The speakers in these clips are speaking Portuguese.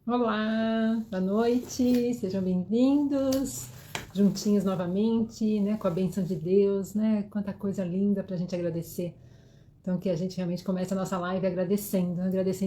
Olá, boa noite, sejam bem-vindos, juntinhos novamente, né, com a bênção de Deus, né, quanta coisa linda para a gente agradecer. Então, que a gente realmente comece a nossa live agradecendo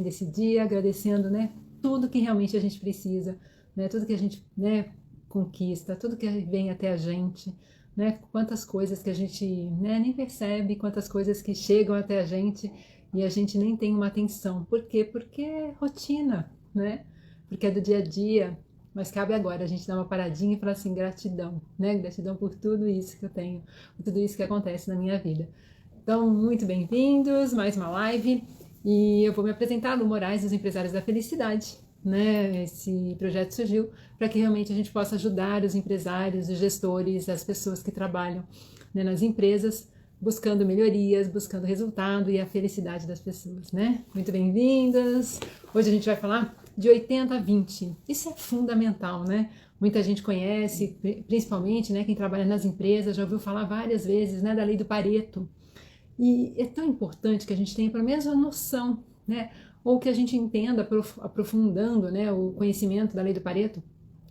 esse dia, agradecendo, né, tudo que realmente a gente precisa, né, tudo que a gente, né, conquista, tudo que vem até a gente, né, quantas coisas que a gente, né, nem percebe, quantas coisas que chegam até a gente e a gente nem tem uma atenção. Por quê? Porque é rotina, né? Porque é do dia a dia, mas cabe agora a gente dar uma paradinha e falar assim, gratidão, né? Gratidão por tudo isso que eu tenho, por tudo isso que acontece na minha vida. Então, muito bem-vindos, mais uma live, e eu vou me apresentar, Lu Moraes, dos Empresários da Felicidade, né? Esse projeto surgiu para que realmente a gente possa ajudar os empresários, os gestores, as pessoas que trabalham, né, nas empresas, buscando melhorias, buscando resultado e a felicidade das pessoas, né? Muito bem-vindas! Hoje a gente vai falar de 80-20. Isso é fundamental, né? Muita gente conhece, principalmente, né, quem trabalha nas empresas, já ouviu falar várias vezes, né, da lei do Pareto. E é tão importante que a gente tenha pelo menos a noção, né, ou que a gente entenda aprofundando, né, o conhecimento da lei do Pareto,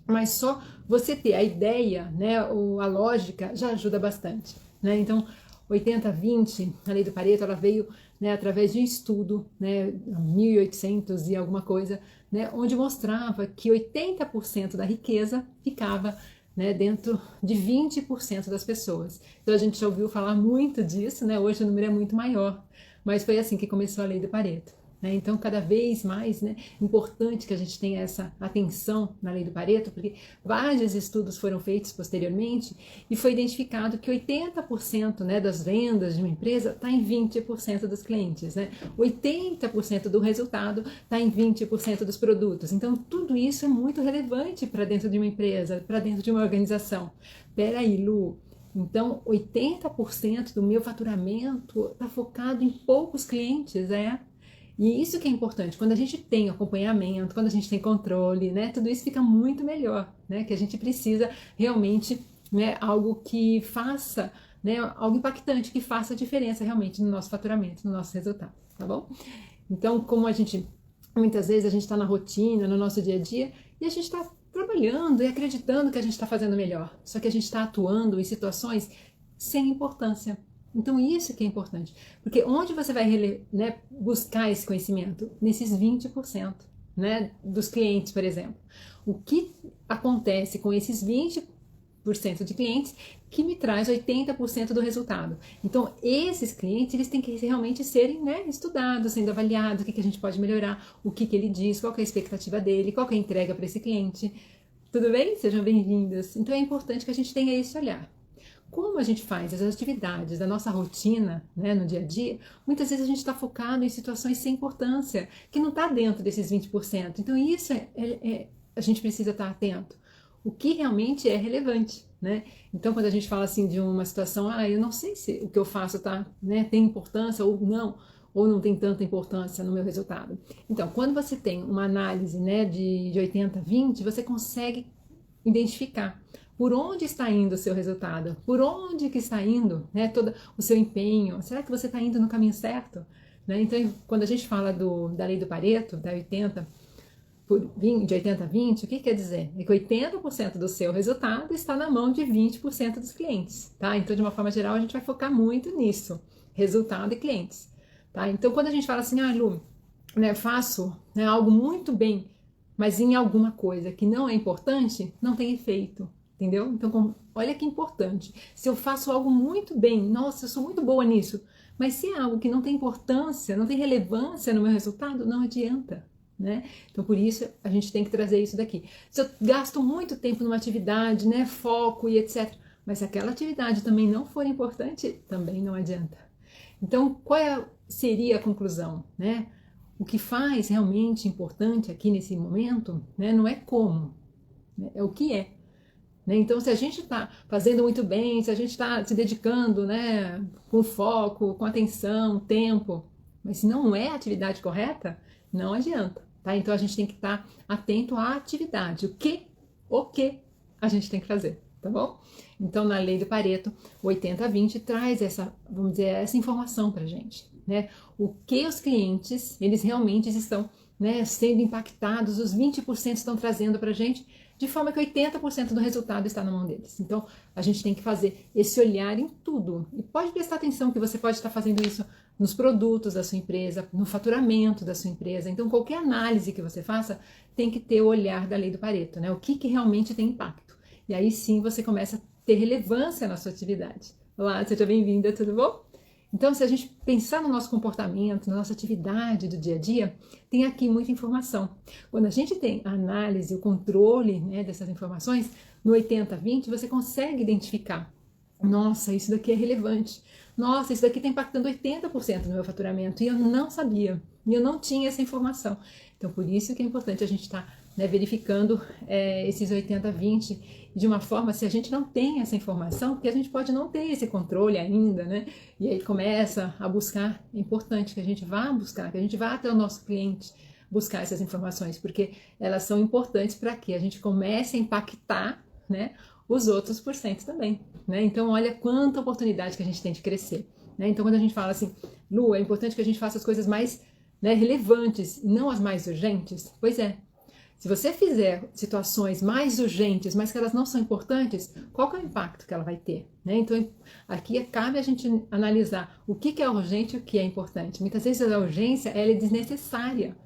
mas só você ter a ideia, né, ou a lógica já ajuda bastante, né? Então, 80-20, a lei do Pareto, ela veio, né, através de um estudo, né, 1800 e alguma coisa, né, onde mostrava que 80% da riqueza ficava, né, dentro de 20% das pessoas. Então a gente já ouviu falar muito disso, né? Hoje o número é muito maior, mas foi assim que começou a lei do Pareto. Né? Então, cada vez mais, né, importante que a gente tenha essa atenção na lei do Pareto, porque vários estudos foram feitos posteriormente e foi identificado que 80%, né, das vendas de uma empresa está em 20% dos clientes, né? 80% do resultado está em 20% dos produtos. Então, tudo isso é muito relevante para dentro de uma empresa, para dentro de uma organização. Peraí, Lu, então 80% do meu faturamento está focado em poucos clientes, é? E isso que é importante, quando a gente tem acompanhamento, quando a gente tem controle, né, tudo isso fica muito melhor, né, que a gente precisa realmente, né, algo que faça, né, algo impactante, que faça a diferença realmente no nosso faturamento, no nosso resultado, tá bom? Então, como a gente, muitas vezes a gente está na rotina, no nosso dia a dia, e a gente está trabalhando e acreditando que a gente está fazendo melhor, só que a gente está atuando em situações sem importância. Então isso que é importante, porque onde você vai, né, buscar esse conhecimento? Nesses 20%, né, dos clientes, por exemplo. O que acontece com esses 20% de clientes que me traz 80% do resultado? Então esses clientes, eles têm que realmente serem, né, estudados, sendo avaliados, o que a gente pode melhorar, o que ele diz, qual é a expectativa dele, qual é a entrega para esse cliente. Tudo bem? Sejam bem-vindos. Então é importante que a gente tenha esse olhar. Como a gente faz as atividades da nossa rotina, né, no dia a dia, muitas vezes a gente está focado em situações sem importância, que não está dentro desses 20%. Então isso a gente precisa estar atento. O que realmente é relevante, né? Então quando a gente fala assim de uma situação, eu não sei se o que eu faço tá, né, tem importância ou não tem tanta importância no meu resultado. Então, quando você tem uma análise, né, de 80-20, você consegue identificar por onde está indo o seu resultado, por onde que está indo, né, todo o seu empenho, será que você está indo no caminho certo? Né? Então, quando a gente fala da lei do Pareto, da 80, de 80-20, o que quer dizer? É que 80% do seu resultado está na mão de 20% dos clientes, tá? Então, de uma forma geral, a gente vai focar muito nisso, resultado e clientes, tá? Então, quando a gente fala assim, Lu, né, faço, né, algo muito bem, mas em alguma coisa que não é importante, não tem efeito, entendeu? Então, olha que importante. Se eu faço algo muito bem, nossa, eu sou muito boa nisso, mas se é algo que não tem importância, não tem relevância no meu resultado, não adianta, né? Então, por isso, a gente tem que trazer isso daqui. Se eu gasto muito tempo numa atividade, né, foco e etc., mas se aquela atividade também não for importante, também não adianta. Então, seria a conclusão, né? O que faz realmente importante aqui nesse momento, né, não é como, né, é o que é. Né? Então, se a gente está fazendo muito bem, se a gente está se dedicando, né, com foco, com atenção, tempo, mas se não é a atividade correta, não adianta. Tá? Então, a gente tem que estar atento à atividade, o que a gente tem que fazer, tá bom? Então, na lei do Pareto, 80-20 traz essa, vamos dizer, essa informação para a gente, né? O que os clientes, eles realmente estão né, sendo impactados, os 20% estão trazendo para a gente, de forma que 80% do resultado está na mão deles. Então, a gente tem que fazer esse olhar em tudo. E pode prestar atenção que você pode estar fazendo isso nos produtos da sua empresa, no faturamento da sua empresa. Então, qualquer análise que você faça tem que ter o olhar da lei do Pareto, né? O que realmente tem impacto. E aí sim você começa a ter relevância na sua atividade. Olá, seja bem-vinda, tudo bom? Então, se a gente pensar no nosso comportamento, na nossa atividade do dia a dia, tem aqui muita informação. Quando a gente tem a análise, o controle, né, dessas informações, no 80-20 você consegue identificar: nossa, isso daqui é relevante. Nossa, isso daqui está impactando 80% no meu faturamento e eu não sabia, e eu não tinha essa informação. Então, por isso que é importante a gente estar, né, verificando esses 80-20 de uma forma, se a gente não tem essa informação, porque a gente pode não ter esse controle ainda, né? E aí começa a buscar, é importante que a gente vá buscar, que a gente vá até o nosso cliente buscar essas informações, porque elas são importantes para que a gente comece a impactar, né, os outros por cento também, né? Então, olha quanta oportunidade que a gente tem de crescer, né? Então, quando a gente fala assim, Lu, é importante que a gente faça as coisas mais, né, relevantes e não as mais urgentes, pois é. Se você fizer situações mais urgentes, mas que elas não são importantes, qual que é o impacto que ela vai ter, né? Então, aqui cabe a gente analisar o que é urgente e o que é importante. Muitas vezes a urgência ela é desnecessária.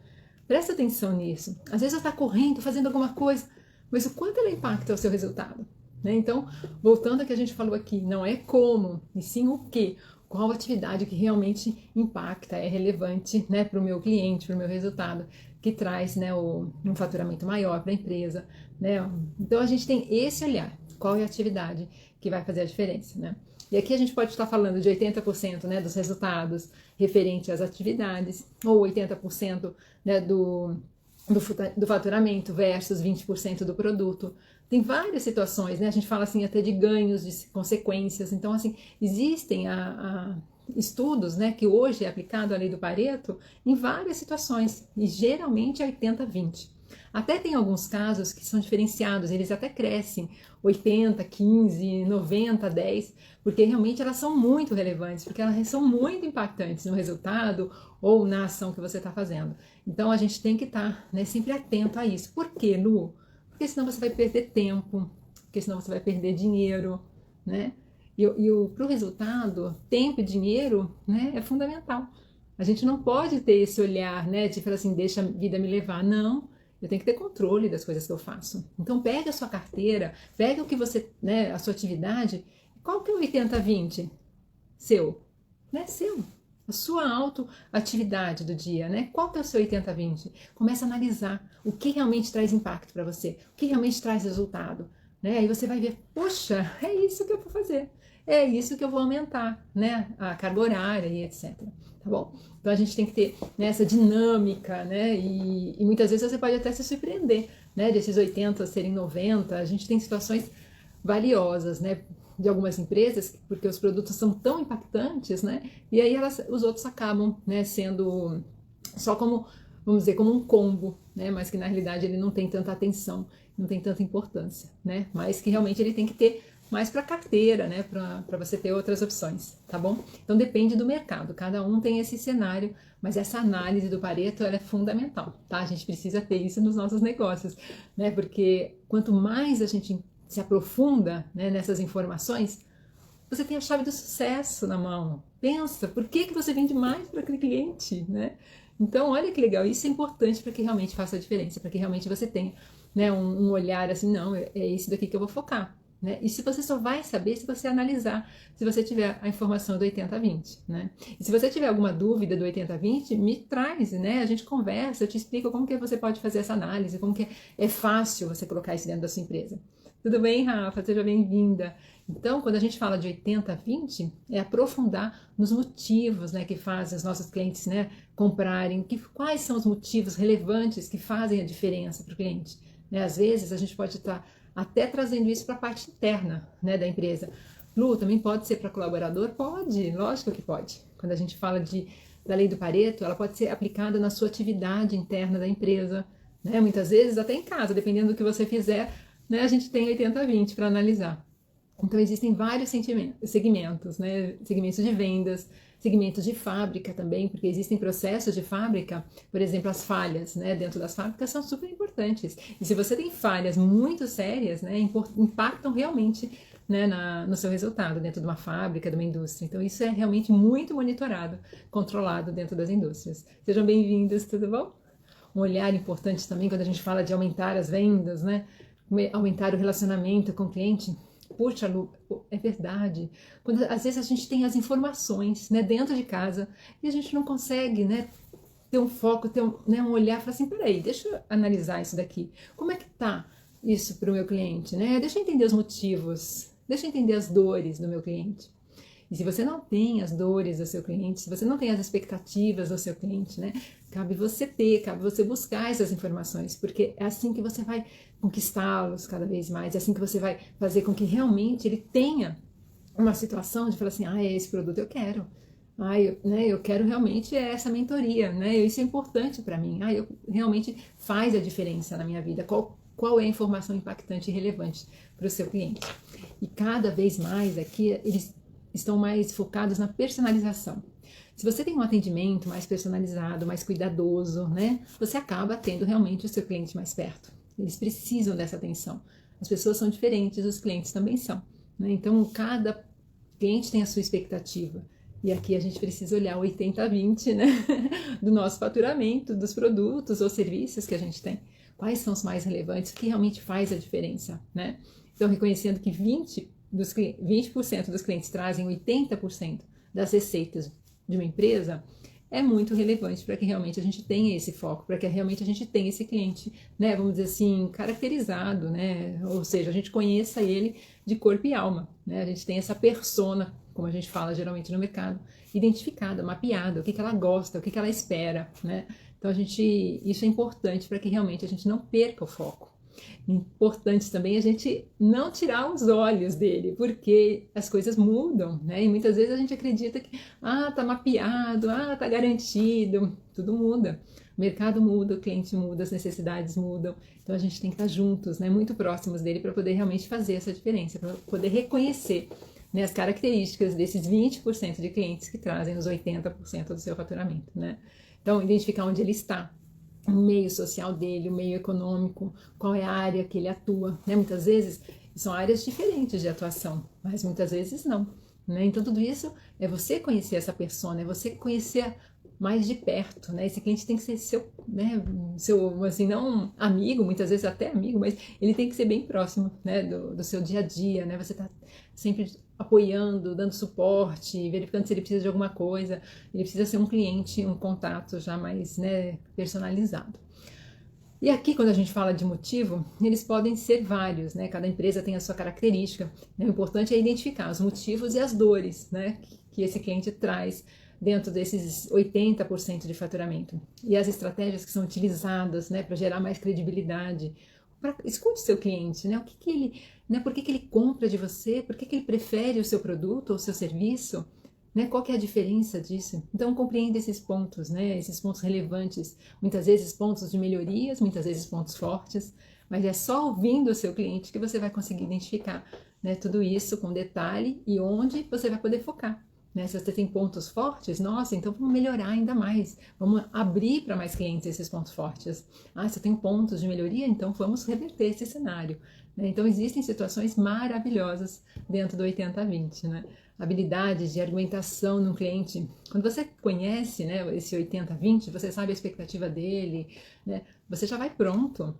Presta atenção nisso. Às vezes você está correndo, fazendo alguma coisa, mas o quanto ela impacta o seu resultado, né? Então, voltando ao que a gente falou aqui, não é como, e sim o que. Qual atividade que realmente impacta, é relevante, né, para o meu cliente, para o meu resultado, que traz, né, um faturamento maior para a empresa, né? Então a gente tem esse olhar, qual é a atividade que vai fazer a diferença, né? E aqui a gente pode estar falando de 80%, né, dos resultados referente às atividades, ou 80%, né, do faturamento versus 20% do produto. Tem várias situações, né? A gente fala assim até de ganhos, de consequências. Então, assim, existem estudos, né, que hoje é aplicado a lei do Pareto em várias situações, e geralmente é 80-20. Até tem alguns casos que são diferenciados, eles até crescem 80, 15, 90, 10, porque realmente elas são muito relevantes, porque elas são muito impactantes no resultado ou na ação que você está fazendo. Então a gente tem que estar, né, sempre atento a isso. Por quê, Lu? Porque senão você vai perder tempo, porque senão você vai perder dinheiro, né? E para o resultado, tempo e dinheiro, né, é fundamental. A gente não pode ter esse olhar, né, de falar assim, deixa a vida me levar. Não, eu tenho que ter controle das coisas que eu faço. Então pega a sua carteira, pega o que você, né, a sua atividade. Qual que é o 80-20? Seu, né? Seu. A sua autoatividade do dia, né? Qual que é o seu 80-20? Começa a analisar o que realmente traz impacto para você, o que realmente traz resultado, né? Aí você vai ver, poxa, é isso que eu vou fazer, é isso que eu vou aumentar, né? A carga horária e etc. Tá bom? Então a gente tem que ter, né, essa dinâmica, né? E muitas vezes você pode até se surpreender, né? Desses 80 serem 90, a gente tem situações valiosas, né? De algumas empresas, porque os produtos são tão impactantes, né? E aí os outros acabam, né, sendo só como, vamos dizer, como um combo, né? Mas que na realidade ele não tem tanta atenção, não tem tanta importância, né? Mas que realmente ele tem que ter mais para carteira, né? Para você ter outras opções, tá bom? Então depende do mercado, cada um tem esse cenário, mas essa análise do Pareto ela é fundamental, tá? A gente precisa ter isso nos nossos negócios, né? Porque quanto mais a gente se aprofunda, né, nessas informações, você tem a chave do sucesso na mão. Pensa, por que você vende mais para aquele cliente, né? Então, olha que legal, isso é importante para que realmente faça a diferença, para que realmente você tenha, né, um olhar assim, não, é esse daqui que eu vou focar, né? E se você só vai saber se você analisar, se você tiver a informação do 80-20, né? E se você tiver alguma dúvida do 80-20, me traz, né? A gente conversa, eu te explico como que você pode fazer essa análise, como que é fácil você colocar isso dentro da sua empresa. Tudo bem, Rafa? Seja bem-vinda. Então, quando a gente fala de 80-20, é aprofundar nos motivos, né, que fazem os nossos clientes, né, comprarem, quais são os motivos relevantes que fazem a diferença para o cliente. Né? Às vezes, a gente pode estar até trazendo isso para a parte interna, né, da empresa. Lu, também pode ser para colaborador? Pode, lógico que pode. Quando a gente fala da lei do Pareto, ela pode ser aplicada na sua atividade interna da empresa, né? Muitas vezes até em casa, dependendo do que você fizer, né, a gente tem 80-20 para analisar. Então existem vários segmentos, né? Segmentos de vendas, segmentos de fábrica também, porque existem processos de fábrica, por exemplo, as falhas, né, dentro das fábricas são super importantes. E se você tem falhas muito sérias, né, impactam realmente, né, no seu resultado dentro de uma fábrica, de uma indústria. Então isso é realmente muito monitorado, controlado dentro das indústrias. Sejam bem-vindos, tudo bom? Um olhar importante também quando a gente fala de aumentar as vendas, né, aumentar o relacionamento com o cliente. Puxa, Lu, é verdade. Quando, às vezes a gente tem as informações, né, dentro de casa e a gente não consegue, né, ter um foco, ter um olhar, falar assim, peraí, deixa eu analisar isso daqui. Como é que tá isso para o meu cliente, né? Deixa eu entender os motivos, deixa eu entender as dores do meu cliente. E se você não tem as dores do seu cliente, se você não tem as expectativas do seu cliente, né? Cabe você buscar essas informações, porque é assim que você vai conquistá-los cada vez mais, é assim que você vai fazer com que realmente ele tenha uma situação de falar assim, esse produto eu quero. Eu quero realmente essa mentoria, né? Isso é importante para mim. Realmente faz a diferença na minha vida. Qual é a informação impactante e relevante para o seu cliente? E cada vez mais aqui eles estão mais focados na personalização. Se você tem um atendimento mais personalizado, mais cuidadoso, né, você acaba tendo realmente o seu cliente mais perto. Eles precisam dessa atenção. As pessoas são diferentes, os clientes também são, né? Então, cada cliente tem a sua expectativa. E aqui a gente precisa olhar 80-20, né, do nosso faturamento, dos produtos ou serviços que a gente tem. Quais são os mais relevantes, o que realmente faz a diferença, né? Então, reconhecendo que 20% dos clientes trazem 80% das receitas de uma empresa, é muito relevante para que realmente a gente tenha esse foco, para que realmente a gente tenha esse cliente, né, vamos dizer assim, caracterizado, né, ou seja, a gente conheça ele de corpo e alma, né, a gente tem essa persona, como a gente fala geralmente no mercado, identificada, mapeada, o que ela gosta, o que ela espera, né, então isso é importante para que realmente a gente não perca o foco. Importante também a gente não tirar os olhos dele, porque as coisas mudam, né? E muitas vezes a gente acredita que, tá mapeado, tá garantido, tudo muda. O mercado muda, o cliente muda, as necessidades mudam. Então a gente tem que estar juntos, né? Muito próximos dele para poder realmente fazer essa diferença, para poder reconhecer, né, as características desses 20% de clientes que trazem os 80% do seu faturamento, né? Então, identificar onde ele está, o meio social dele, o meio econômico, qual é a área que ele atua, né? Muitas vezes são áreas diferentes de atuação, mas muitas vezes não, né? Então tudo isso é você conhecer essa persona, é você conhecer mais de perto, né? Esse cliente tem que ser seu, né? Seu, assim, não amigo, muitas vezes até amigo, mas ele tem que ser bem próximo, né? Do seu dia a dia, né? Você tá sempre apoiando, dando suporte, verificando se ele precisa de alguma coisa. Ele precisa ser um cliente, um contato já mais, né, personalizado. E aqui, quando a gente fala de motivo, eles podem ser vários, né? Cada empresa tem a sua característica, né? O importante é identificar os motivos e as dores, né, que esse cliente traz dentro desses 80% de faturamento. E as estratégias que são utilizadas, né, para gerar mais credibilidade. Escute seu cliente, né? O que ele, né? Por que ele compra de você? Por que ele prefere o seu produto ou o seu serviço? Né? Qual que é a diferença disso? Então, compreenda esses pontos, né? Esses pontos relevantes. Muitas vezes pontos de melhorias, muitas vezes pontos fortes, mas é só ouvindo o seu cliente que você vai conseguir identificar, né, tudo isso com detalhe e onde você vai poder focar. Né? Se você tem pontos fortes, nossa, então vamos melhorar ainda mais, vamos abrir para mais clientes esses pontos fortes. Se eu tenho pontos de melhoria, então vamos reverter esse cenário. Né? Então existem situações maravilhosas dentro do 80-20, né? Habilidades de argumentação no cliente. Quando você conhece, né, esse 80-20, você sabe a expectativa dele, né? Você já vai pronto.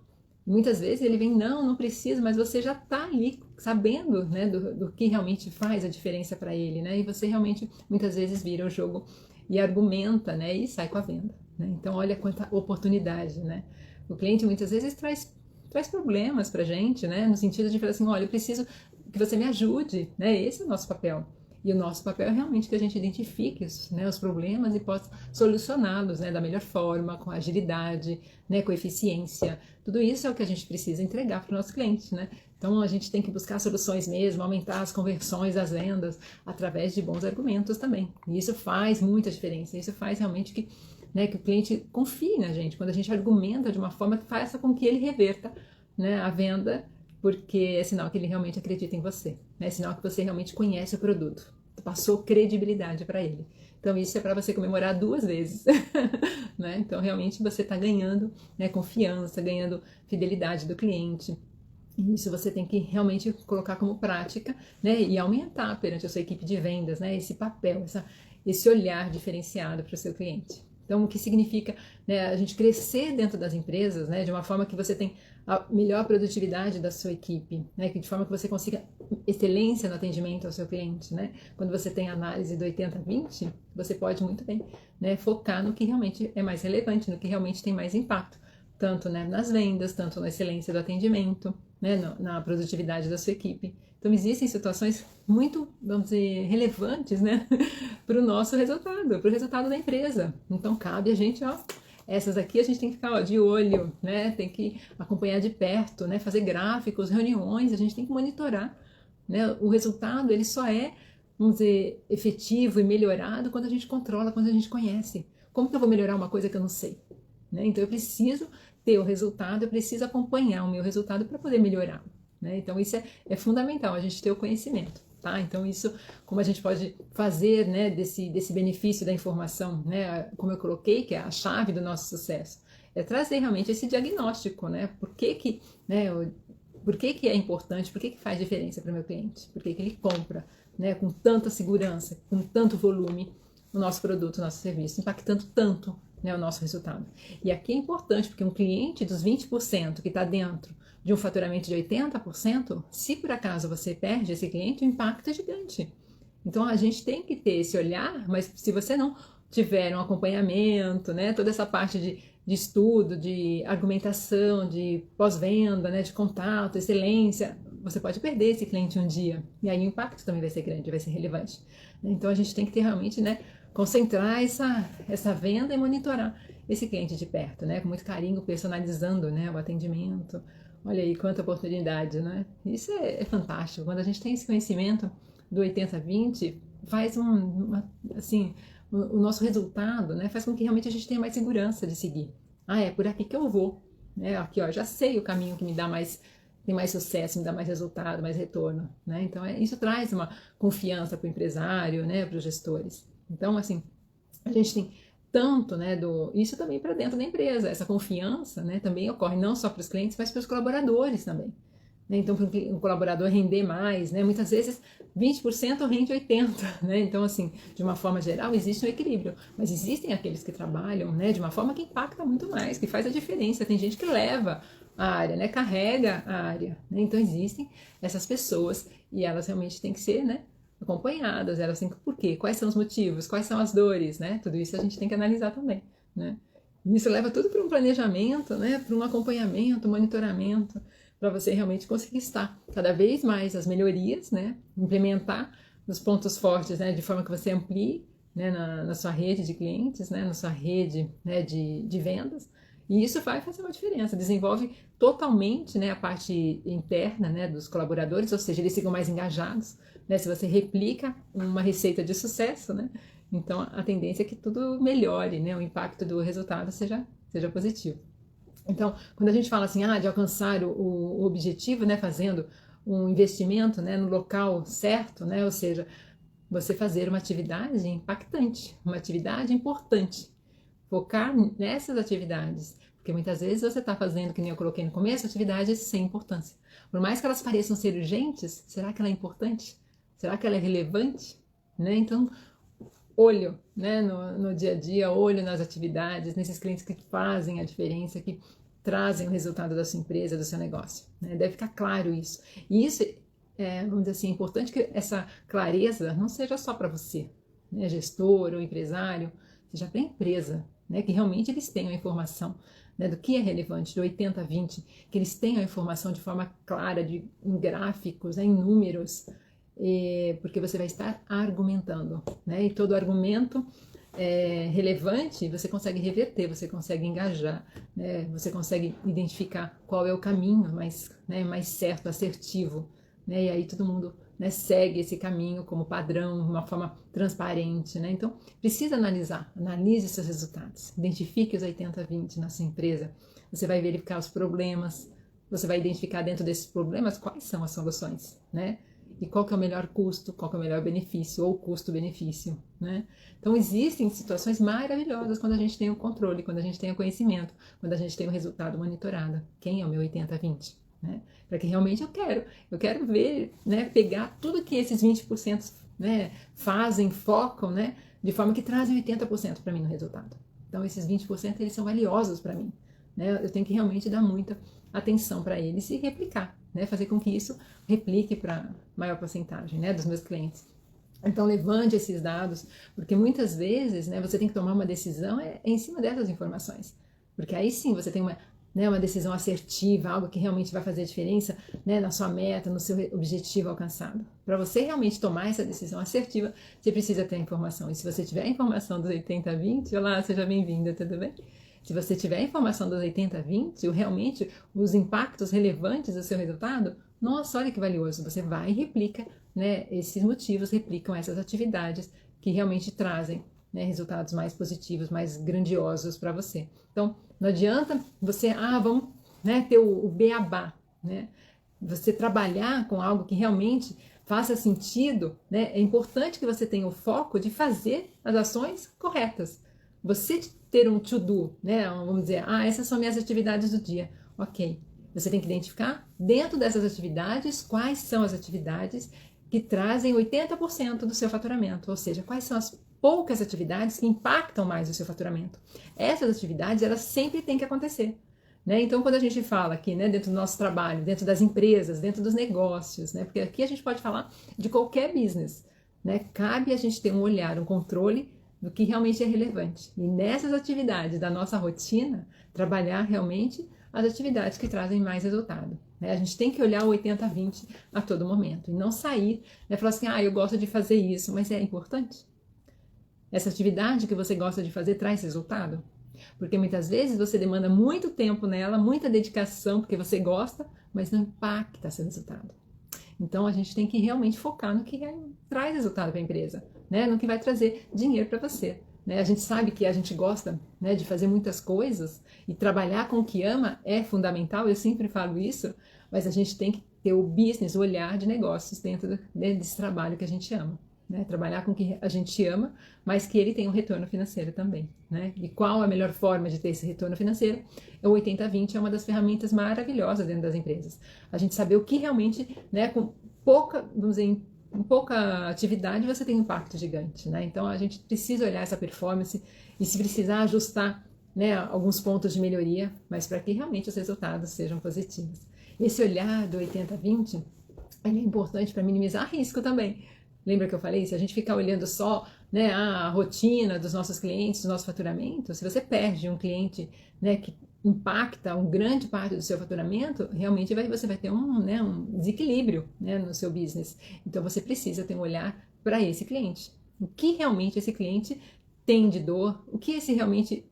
Muitas vezes ele vem, não precisa, mas você já está ali sabendo, né, do que realmente faz a diferença para ele, né? E você realmente, muitas vezes, vira o jogo e argumenta, né, e sai com a venda, né? Então, olha quanta oportunidade, né? O cliente, muitas vezes, traz problemas para a gente, né? No sentido de falar assim, olha, eu preciso que você me ajude, né? Esse é o nosso papel. E o nosso papel é realmente que a gente identifique, né, os problemas e possa solucioná-los, né, da melhor forma, com agilidade, né, com eficiência. Tudo isso é o que a gente precisa entregar para o nosso cliente, né? Então a gente tem que buscar soluções mesmo, aumentar as conversões das vendas através de bons argumentos também. E isso faz muita diferença. Isso faz realmente que, né, que o cliente confie na gente. Quando a gente argumenta de uma forma que faça com que ele reverta, né, a venda porque é sinal que ele realmente acredita em você, né? É sinal que você realmente conhece o produto, passou credibilidade para ele. Então isso é para você comemorar 2 vezes, né? Então realmente você está ganhando, né, confiança, ganhando fidelidade do cliente. E isso você tem que realmente colocar como prática, né? E aumentar perante a sua equipe de vendas, né? Esse papel, esse olhar diferenciado para o seu cliente. Então, o que significa, né, a gente crescer dentro das empresas, né, de uma forma que você tem a melhor produtividade da sua equipe, né, de forma que você consiga excelência no atendimento ao seu cliente, né? Quando você tem a análise do 80-20, você pode muito bem, né, focar no que realmente é mais relevante, no que realmente tem mais impacto, tanto, né, nas vendas, tanto na excelência do atendimento, né, na produtividade da sua equipe. Então, existem situações muito, vamos dizer, relevantes, né, para o nosso resultado, para o resultado da empresa. Então, cabe a gente, ó, essas aqui a gente tem que ficar, ó, de olho, né, tem que acompanhar de perto, né, fazer gráficos, reuniões, a gente tem que monitorar, né, o resultado, ele só é, vamos dizer, efetivo e melhorado quando a gente controla, quando a gente conhece. Como que eu vou melhorar uma coisa que eu não sei? Né? Então, eu preciso ter o resultado, eu preciso acompanhar o meu resultado para poder melhorar. Né? Então, isso é fundamental, a gente ter o conhecimento. Tá? Então, isso, como a gente pode fazer, né, desse benefício da informação, né, como eu coloquei, que é a chave do nosso sucesso, é trazer realmente esse diagnóstico, né, por que, né, por que é importante, por que faz diferença para o meu cliente, por que ele compra, né, com tanta segurança, com tanto volume, o nosso produto, o nosso serviço, impactando tanto, né, o nosso resultado. E aqui é importante, porque um cliente dos 20% que está dentro de um faturamento de 80%, se por acaso você perde esse cliente, o impacto é gigante. Então a gente tem que ter esse olhar, mas se você não tiver um acompanhamento, né, toda essa parte de estudo, de argumentação, de pós-venda, né, de contato, excelência, você pode perder esse cliente um dia. E aí o impacto também vai ser grande, vai ser relevante. Então a gente tem que ter realmente, né, concentrar essa venda e monitorar esse cliente de perto, né, com muito carinho, personalizando, né, o atendimento. Olha aí quanta oportunidade, né? Isso é fantástico. Quando a gente tem esse conhecimento do 80-20, faz assim, o nosso resultado, né, faz com que realmente a gente tenha mais segurança de seguir. Ah, é por aqui que eu vou. Né? Aqui, ó, já sei o caminho que me dá tem mais sucesso, me dá mais resultado, mais retorno. Né? Então, isso traz uma confiança para o empresário, né, para os gestores. Então, assim, a gente tem tanto, né, isso também para dentro da empresa. Essa confiança, né, também ocorre não só para os clientes, mas para os colaboradores também. Né? Então, para um colaborador render mais, né, muitas vezes 20% rende 80%. Né? Então, assim, de uma forma geral, existe um equilíbrio. Mas existem aqueles que trabalham, né, de uma forma que impacta muito mais, que faz a diferença. Tem gente que leva a área, né, carrega a área. Né? Então, existem essas pessoas e elas realmente têm que ser, né, acompanhadas, elas têm que, por quê? Quais são os motivos? Quais são as dores, né? Tudo isso a gente tem que analisar também, né? Isso leva tudo para um planejamento, né? Para um acompanhamento, monitoramento, para você realmente conseguir estar cada vez mais as melhorias, né? Implementar os pontos fortes, né? De forma que você amplie, né? Na sua rede de clientes, né? Na sua rede, né? de vendas. E isso vai fazer uma diferença, desenvolve totalmente, né, a parte interna, né, dos colaboradores, ou seja, eles ficam mais engajados, né, se você replica uma receita de sucesso, né, então a tendência é que tudo melhore, né, o impacto do resultado seja positivo. Então, quando a gente fala assim, de alcançar o objetivo, né, fazendo um investimento, né, no local certo, né, ou seja, você fazer uma atividade impactante, uma atividade importante, focar nessas atividades, porque muitas vezes você está fazendo, que nem eu coloquei no começo, atividades sem importância. Por mais que elas pareçam ser urgentes, será que ela é importante? Será que ela é relevante? Né? Então, olho, né, no dia a dia, olho nas atividades, nesses clientes que fazem a diferença, que trazem o resultado da sua empresa, do seu negócio. Né? Deve ficar claro isso. E isso vamos dizer assim, é importante que essa clareza não seja só para você, né, gestor ou empresário, seja para a empresa, né, que realmente eles tenham a informação, né, do que é relevante, do 80-20, que eles tenham a informação de forma clara, em gráficos, né, em números, porque você vai estar argumentando, né, e todo argumento relevante você consegue reverter, você consegue engajar, né, você consegue identificar qual é o caminho mais certo, assertivo, né, e aí todo mundo, né, segue esse caminho como padrão, de uma forma transparente, né? Então, precisa analise seus resultados, identifique os 80-20 na sua empresa, você vai verificar os problemas, você vai identificar dentro desses problemas quais são as soluções, né? E qual que é o melhor custo, qual que é o melhor benefício, ou custo-benefício, né? Então, existem situações maravilhosas quando a gente tem o controle, quando a gente tem o conhecimento, quando a gente tem o resultado monitorado. Quem é o meu 80-20? Né? Para que realmente eu quero ver, né, pegar tudo que esses 20%, né, fazem, focam, né, de forma que trazem 80% para mim no resultado. Então, esses 20% eles são valiosos para mim, né? Eu tenho que realmente dar muita atenção para eles e replicar, né? Fazer com que isso replique para maior porcentagem, né, dos meus clientes. Então, levante esses dados, porque muitas vezes, né, você tem que tomar uma decisão em cima dessas informações. Porque aí sim você tem uma decisão assertiva, algo que realmente vai fazer a diferença, né, na sua meta, no seu objetivo alcançado. Para você realmente tomar essa decisão assertiva, você precisa ter a informação. E se você tiver a informação dos 80-20, olá, seja bem-vinda, tudo bem? Se você tiver a informação dos 80-20, realmente os impactos relevantes do seu resultado, nossa, olha que valioso, você vai e replica, né, esses motivos, replicam essas atividades que realmente trazem, né, resultados mais positivos, mais grandiosos para você. Então, não adianta você, vamos, né, ter o beabá, né? Você trabalhar com algo que realmente faça sentido, né? É importante que você tenha o foco de fazer as ações corretas. Você ter um to-do, né? Vamos dizer, essas são minhas atividades do dia. Ok. Você tem que identificar dentro dessas atividades quais são as atividades que trazem 80% do seu faturamento, ou seja, quais são as poucas atividades que impactam mais o seu faturamento. Essas atividades, elas sempre têm que acontecer. Né? Então, quando a gente fala aqui, né, dentro do nosso trabalho, dentro das empresas, dentro dos negócios, né, porque aqui a gente pode falar de qualquer business, né, cabe a gente ter um olhar, um controle do que realmente é relevante. E nessas atividades da nossa rotina, trabalhar realmente as atividades que trazem mais resultado. Né? A gente tem que olhar o 80-20 a todo momento e não sair, né, falar assim, eu gosto de fazer isso, mas é importante? Essa atividade que você gosta de fazer traz resultado? Porque muitas vezes você demanda muito tempo nela, muita dedicação, porque você gosta, mas não impacta seu resultado. Então a gente tem que realmente focar no que traz resultado para a empresa, né? No que vai trazer dinheiro para você. Né? A gente sabe que a gente gosta, né, de fazer muitas coisas e trabalhar com o que ama é fundamental, eu sempre falo isso, mas a gente tem que ter o business, o olhar de negócios dentro desse trabalho que a gente ama. Né? Trabalhar com o que a gente ama, mas que ele tenha um retorno financeiro também. Né? E qual a melhor forma de ter esse retorno financeiro? O 80-20 é uma das ferramentas maravilhosas dentro das empresas. A gente saber o que realmente, né, com pouca, vamos dizer, com pouca atividade você tem um impacto gigante. Né? Então a gente precisa olhar essa performance e se precisar ajustar, né, alguns pontos de melhoria, mas para que realmente os resultados sejam positivos. Esse olhar do 80-20 é importante para minimizar risco também. Lembra que eu falei? Se a gente ficar olhando só, né, a rotina dos nossos clientes, do nosso faturamento, se você perde um cliente, né, que impacta uma grande parte do seu faturamento, realmente você vai ter um desequilíbrio, né, no seu business. Então você precisa ter um olhar para esse cliente. O que realmente esse cliente tem de dor? O que esse realmente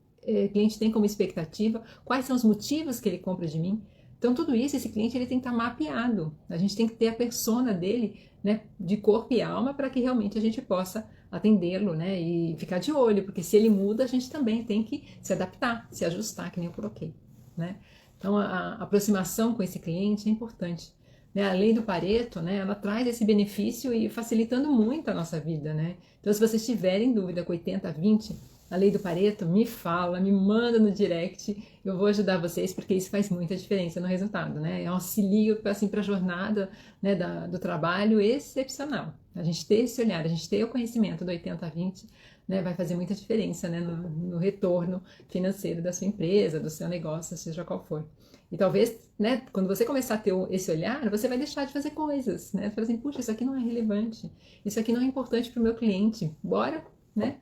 cliente tem como expectativa? Quais são os motivos que ele compra de mim? Então tudo isso, esse cliente ele tem que estar mapeado. A gente tem que ter a persona dele, né, de corpo e alma, para que realmente a gente possa atendê-lo, né, e ficar de olho, porque se ele muda, a gente também tem que se adaptar, se ajustar, que nem eu coloquei, né? Então a aproximação com esse cliente é importante, né? A lei do Pareto, né, ela traz esse benefício e facilitando muito a nossa vida, né? Então se vocês tiverem dúvida com 80-20, a lei do Pareto, me fala, me manda no direct, eu vou ajudar vocês, porque isso faz muita diferença no resultado, né? É um auxílio assim, para a jornada, né, do trabalho excepcional. A gente ter esse olhar, a gente ter o conhecimento do 80-20, né, vai fazer muita diferença, né, no retorno financeiro da sua empresa, do seu negócio, seja qual for. E talvez, né, quando você começar a ter esse olhar, você vai deixar de fazer coisas, né? Você fala assim, puxa, isso aqui não é relevante, isso aqui não é importante para o meu cliente, bora, né?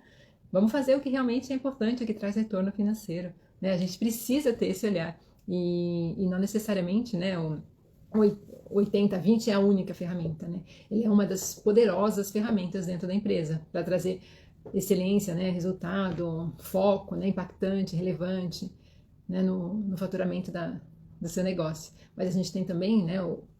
Vamos fazer o que realmente é importante, o que traz retorno financeiro. Né? A gente precisa ter esse olhar. E não necessariamente, né, o 80-20 é a única ferramenta. Né? Ele é uma das poderosas ferramentas dentro da empresa para trazer excelência, né, resultado, foco, né, impactante, relevante, né, no faturamento do seu negócio. Mas a gente tem também, né,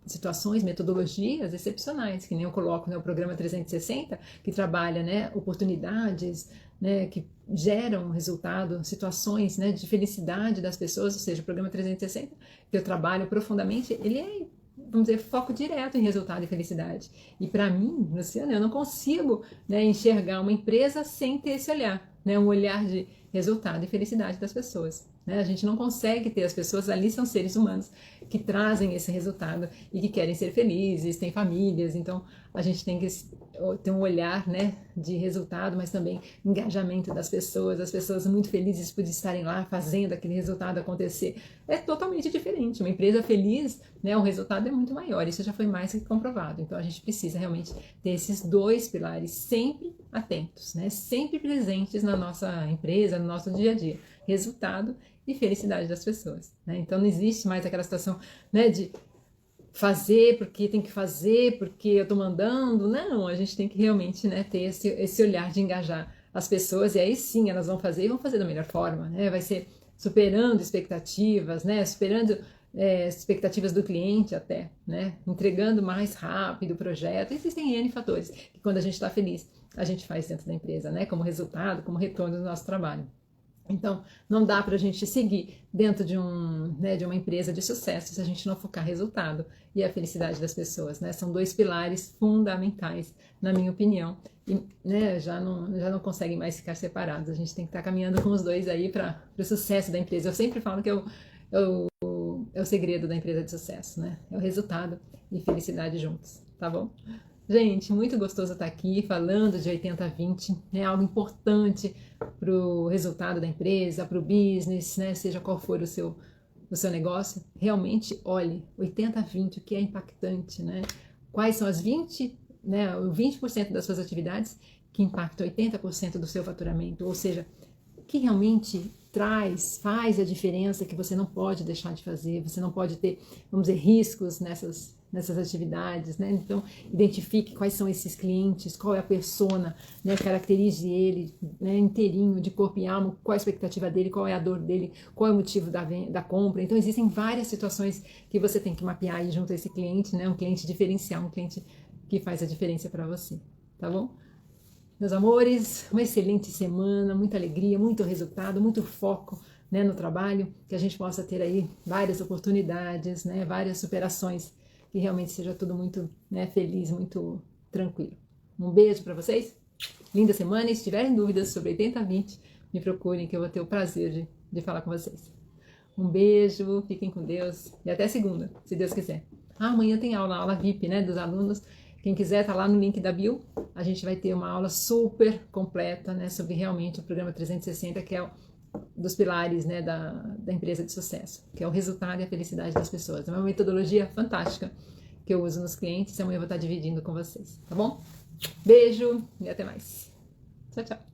situações, metodologias excepcionais, que nem eu coloco, né, o programa 360, que trabalha, né, oportunidades, né, que geram resultado, situações, né, de felicidade das pessoas, ou seja, o programa 360, que eu trabalho profundamente, ele é, vamos dizer, foco direto em resultado e felicidade. E para mim, Luciana, eu não consigo, né, enxergar uma empresa sem ter esse olhar, né, um olhar de resultado e felicidade das pessoas. Né? A gente não consegue ter, as pessoas ali são seres humanos que trazem esse resultado e que querem ser felizes, têm famílias, então a gente tem que ter um olhar, né, de resultado, mas também engajamento das pessoas, as pessoas muito felizes por estarem lá fazendo aquele resultado acontecer. É totalmente diferente. Uma empresa feliz, né, o resultado é muito maior, isso já foi mais que comprovado. Então a gente precisa realmente ter esses dois pilares sempre atentos, né, sempre presentes na nossa empresa, no nosso dia a dia. Resultado e felicidade das pessoas. Né? Então não existe mais aquela situação, né, de fazer porque tem que fazer, porque eu estou mandando. Não, a gente tem que realmente, né, ter esse olhar de engajar as pessoas, e aí sim elas vão fazer e vão fazer da melhor forma. Né? Vai ser superando expectativas, né? Superando expectativas do cliente até, né? Entregando mais rápido o projeto. Existem N fatores que quando a gente está feliz, a gente faz dentro da empresa, né? Como resultado, como retorno do nosso trabalho. Então, não dá para a gente seguir dentro de uma empresa de sucesso se a gente não focar resultado e a felicidade das pessoas, né? São dois pilares fundamentais, na minha opinião, e, né, já não conseguem mais ficar separados. A gente tem que estar caminhando com os dois aí para o sucesso da empresa. Eu sempre falo que é o segredo da empresa de sucesso, né? É o resultado e felicidade juntos, tá bom? Gente, muito gostoso estar aqui falando de 80-20, é algo importante para o resultado da empresa, para o business, né? Seja qual for o seu negócio. Realmente, olhe, 80-20, o que é impactante, né? Quais são as 20, né, o 20% das suas atividades que impactam 80% do seu faturamento, ou seja, o que realmente faz a diferença que você não pode deixar de fazer, você não pode ter, vamos dizer, riscos nessas atividades, né? Então, identifique quais são esses clientes, qual é a persona, né? Caracterize ele, né, inteirinho, de corpo e alma, qual é a expectativa dele, qual é a dor dele, qual é o motivo da compra. Então, existem várias situações que você tem que mapear aí junto a esse cliente, né? Um cliente diferencial, um cliente que faz a diferença para você, tá bom? Meus amores, uma excelente semana, muita alegria, muito resultado, muito foco, né, no trabalho, que a gente possa ter aí várias oportunidades, né, várias superações, que realmente seja tudo muito, né, feliz, muito tranquilo. Um beijo para vocês, linda semana, e se tiverem dúvidas sobre 80-20, me procurem que eu vou ter o prazer de falar com vocês. Um beijo, fiquem com Deus e até segunda, se Deus quiser. Amanhã tem aula VIP, né, dos alunos. Quem quiser, tá lá no link da bio. A gente vai ter uma aula super completa, né, sobre realmente o programa 360, que é dos pilares, né, da empresa de sucesso, que é o resultado e a felicidade das pessoas. É uma metodologia fantástica que eu uso nos clientes e amanhã eu vou estar dividindo com vocês, tá bom? Beijo e até mais. Tchau, tchau.